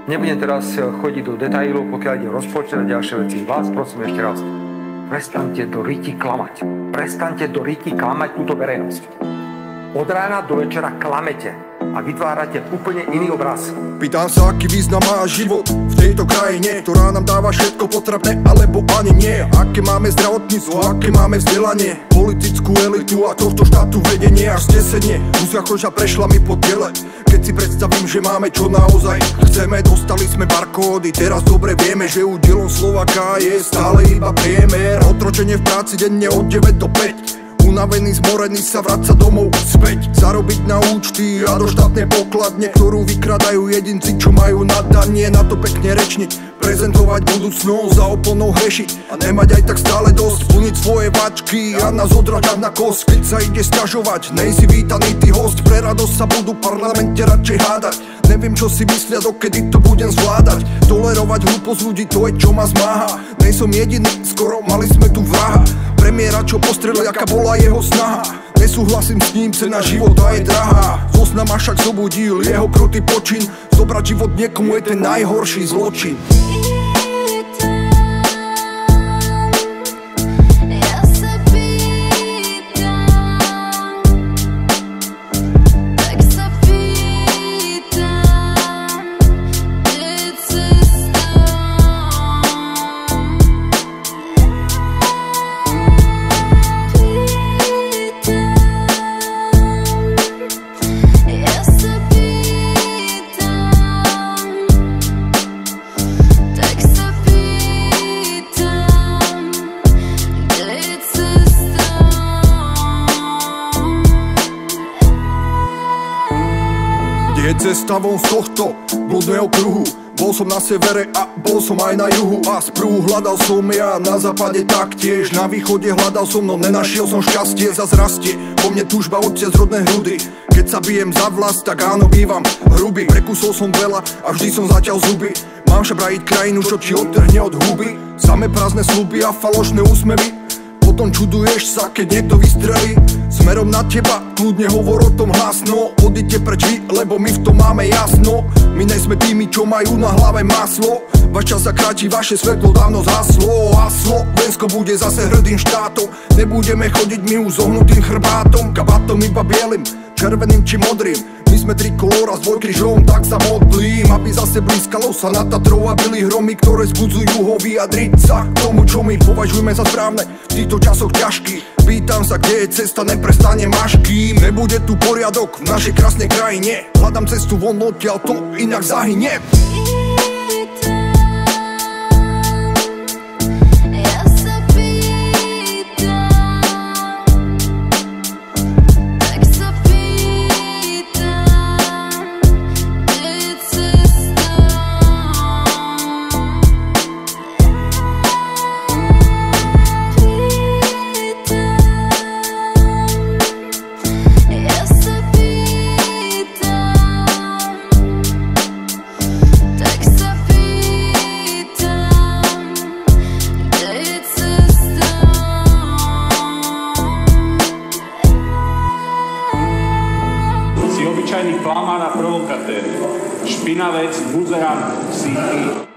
Nebudem teraz chodiť do detailov, pokiaľ ide o rozpočet a ďalšie veci. Vás prosím ešte raz, prestaňte do ryti klamať. Prestaňte do ryti klamať túto verejnosť. Od rána do večera klamete a vytvárate úplne iný obraz. Pýtam sa, aký význam má život v tejto krajine, ktorá nám dáva všetko potrebné, alebo ani nie. Aké máme zdravotníctvo, aké máme vzdelanie, politickú elitu a tohto štátu vedenie až zdesenie. Musia koža prešla mi po tele, keď si predstavím, že máme čo naozaj chceme. Dostali sme barkódy, teraz dobre vieme, že údelom Slováka je stále iba priemer. Otročenie v práci denne od 9 do 5, unavený, zmorený sa vraca domov späť. Zarobiť na účty a do štátnej pokladne, ktorú vykradajú jedinci, čo majú nadanie. Na to pekne rečniť, prezentovať budúcnosť, za oponou hrešiť a nemať aj tak stále dosť. Plniť svoje váčky a nás odražať na kosť. Keď sa ide sťažovať, nejsi vítaný ty host. Pre radosť sa budú v parlamente radšej hádať. Neviem, čo si myslia, dokedy to budem zvládať. Tolerovať hlúposť ľudí, to je čo ma zmáha. Nejsom jediný, skoro mali sme tu vraha. Premiéra, čo postrelil, aká bola jeho snaha. Nesúhlasím s ním, cena života je drahá. Zo sna ma však zobudil jeho krutý počin. Zobrať život niekomu je ten najhorší zločin. Je cesta von z tohto blúdneho kruhu. Bol som na severe a bol som aj na juhu. A sprvu hľadal som ja, na západe taktiež. Na východe hľadal som, no nenašiel som šťastie. Zas rastie po mne túžba odtiaľ z rodnej hrudy. Keď sa bijem za vlast, tak áno, bývam hrubý. Prekusol som veľa a vždy som zatiaľ zuby. Mám šabrajiť krajinu, čo ti odtrhne od huby. Samé prázdne sľuby a falošné úsmevy. Potom čuduješ sa, keď niekto vystrelí smerom na teba, kľudne hovor o tom hlasno. Odíďte preč vy, lebo my v tom máme jasno. My nejsme tými, čo majú na hlave maslo. Váš čas sa kráti, vaše svetlo dávno zhaslo. A Slovensko bude zase hrdým štátom. Nebudeme chodiť my už zohnutým chrbátom, kabátom iba bielým, červeným či modrým. My sme trikolóra s dvojkrižom, tak sa modlím, aby zase blízkalo sa na Tatrou a byli hromy, ktoré zbudzujú ho vyjadriť sa k tomu, čo my považujeme za správne v týchto časoch ťažkých. Pýtam sa, kde je cesta, neprestane máš, kým nebude tu poriadok v našej krásnej krajine. Hľadám cestu von odtiaľ, to inak zahynie. Si obyčajný klamár a provokatér, špinavec, buzerant, psíky.